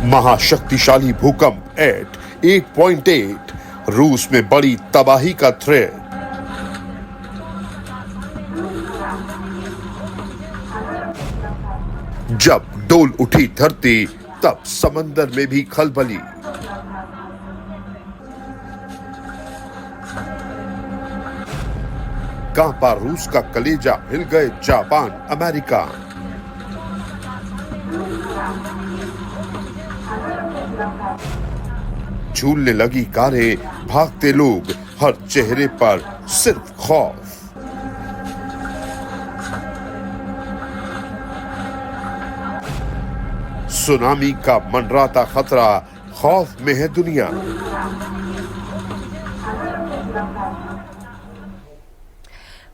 महाशक्तिशाली भूकंप 8.8 रूस में बड़ी तबाही का थ्रेट। जब डोल उठी धरती तब समंदर में भी खलबली। कांपा रूस का कलेजा, हिल गए जापान अमेरिका। झूलने लगी कारें, भागते लोग, हर चेहरे पर सिर्फ खौफ। सुनामी का मंडराता खतरा, खौफ में है दुनिया।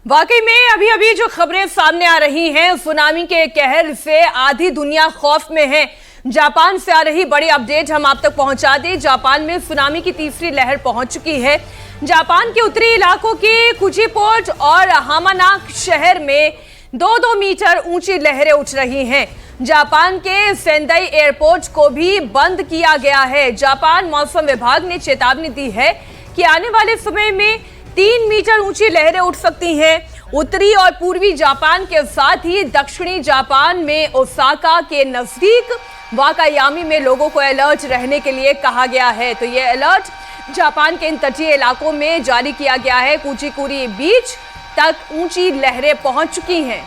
वाकई में अभी अभी जो खबरें सामने आ रही हैं, सुनामी के कहर से आधी दुनिया खौफ में है। जापान से आ रही बड़ी अपडेट हम आप तक पहुंचा दें। जापान में सुनामी की तीसरी लहर पहुंच चुकी है। जापान के उत्तरी इलाकों के कुचिपोर्ट और हामानाक शहर में 2-2 मीटर ऊंची लहरें उठ रही हैं। जापान के सेंदाई एयरपोर्ट को भी बंद किया गया है। जापान मौसम विभाग ने चेतावनी दी है कि आने वाले समय में 3 मीटर ऊंची लहरें उठ सकती हैं। उत्तरी और पूर्वी जापान के साथ ही दक्षिणी जापान में ओसाका के नजदीक वाकायामी में लोगों को अलर्ट रहने के लिए कहा गया है। तो ये अलर्ट जापान के इन तटीय इलाकों में जारी किया गया है। कुचिकुरी बीच तक ऊंची लहरें पहुंच चुकी हैं।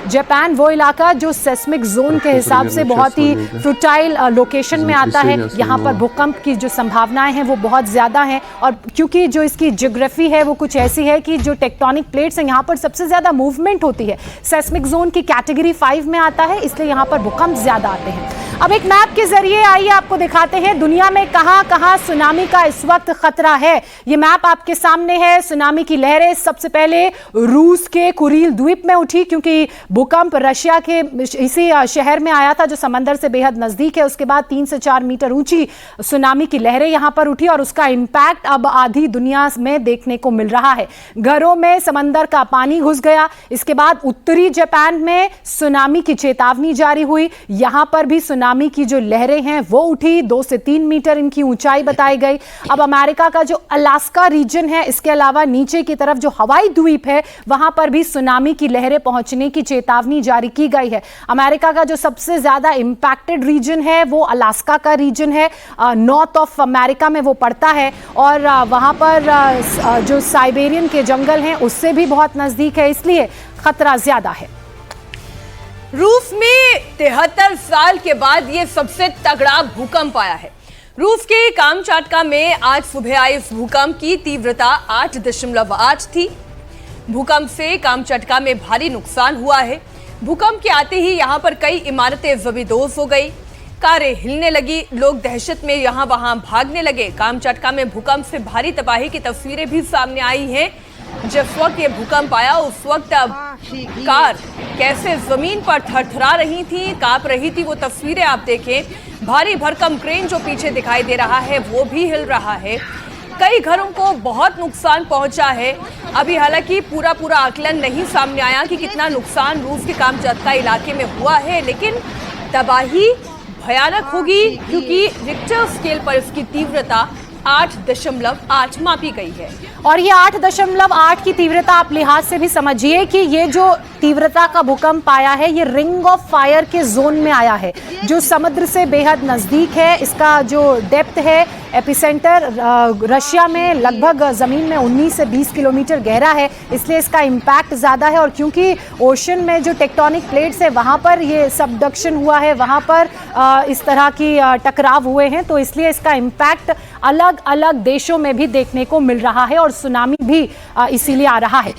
जापान वो इलाका जो सेस्मिक जोन के हिसाब से बहुत ही फ्रुटाइल लोकेशन में आता है। यहाँ पर भूकंप की जो संभावनाएं हैं वो बहुत ज़्यादा हैं, और क्योंकि जो इसकी ज्योग्राफी है वो कुछ ऐसी है कि जो टेक्टोनिक प्लेट्स हैं यहाँ पर सबसे ज़्यादा मूवमेंट होती है। सेस्मिक जोन की कैटेगरी 5 में आता है, इसलिए यहाँ पर भूकंप ज़्यादा आते हैं। अब एक मैप के जरिए आइए आपको दिखाते हैं दुनिया में कहां कहां सुनामी का इस वक्त खतरा है। ये मैप आपके सामने है। सुनामी की लहरें सबसे पहले रूस के कुरिल द्वीप में उठी, क्योंकि भूकंप रशिया के इसी शहर में आया था जो समंदर से बेहद नजदीक है। उसके बाद 3 से 4 मीटर ऊंची सुनामी की लहरें यहां पर उठी और उसका इंपैक्ट अब आधी दुनिया में देखने को मिल रहा है। घरों में समंदर का पानी घुस गया। इसके बाद उत्तरी जापान में सुनामी की चेतावनी जारी हुई। यहां पर भी सुनामी की जो लहरें हैं वो उठी। 2 से 3 मीटर इनकी ऊंचाई बताई गई। अब अमेरिका का जो अलास्का रीजन है, इसके अलावा नीचे की तरफ जो हवाई द्वीप है, वहां पर भी सुनामी की लहरें पहुंचने की चेतावनी जारी की गई है। अमेरिका का जो सबसे ज्यादा इंपैक्टेड रीजन है वो अलास्का का रीजन है। नॉर्थ ऑफ अमेरिका में वो पड़ता है, और वहां पर जो साइबेरियन के जंगल हैं उससे भी बहुत नजदीक है, इसलिए खतरा ज्यादा है। रूस में 73 साल के बाद ये सबसे तगड़ा भूकंप आया है। रूस के कामचाटका में आज सुबह आए इस भूकंप की तीव्रता 8.8 थी। भूकंप से कामचटका में भारी नुकसान हुआ है। भूकंप के आते ही यहां पर कई इमारतें जमींदोज हो गई, कारें हिलने लगी, लोग दहशत में यहां वहां भागने लगे। कामचटका में भूकंप से भारी तबाही की तस्वीरें भी सामने आई हैं। जिस वक्त ये भूकंप आया उस वक्त कार कैसे जमीन पर थरथरा रही थी, कांप रही थी, वो तस्वीरें आप देखें। भारी भरकम क्रेन जो पीछे दिखाई दे रहा है वो भी हिल रहा है। कई घरों को बहुत नुकसान पहुंचा है। अभी हालांकि पूरा आकलन नहीं सामने आया कि कितना नुकसान रूस के कामचटका इलाके में हुआ है, लेकिन तबाही भयानक होगी क्योंकि रिक्टर स्केल पर इसकी तीव्रता 8.8 मापी गई है। और ये 8.8 की तीव्रता आप लिहाज से भी समझिए कि ये जो तीव्रता का भूकंप आया है ये रिंग ऑफ फायर के जोन में आया है, जो समुद्र से बेहद नजदीक है। इसका जो डेप्थ है, एपिसेंटर रशिया में लगभग जमीन में 19 से 20 किलोमीटर गहरा है, इसलिए इसका इम्पैक्ट ज्यादा है। और क्योंकि ओशन में जो टेक्टोनिक प्लेट्स है वहां पर ये सबडक्शन हुआ है, वहां पर इस तरह की टकराव हुए हैं, तो इसलिए इसका इम्पैक्ट अलग अलग देशों में भी देखने को मिल रहा है और सुनामी भी इसीलिए आ रहा है।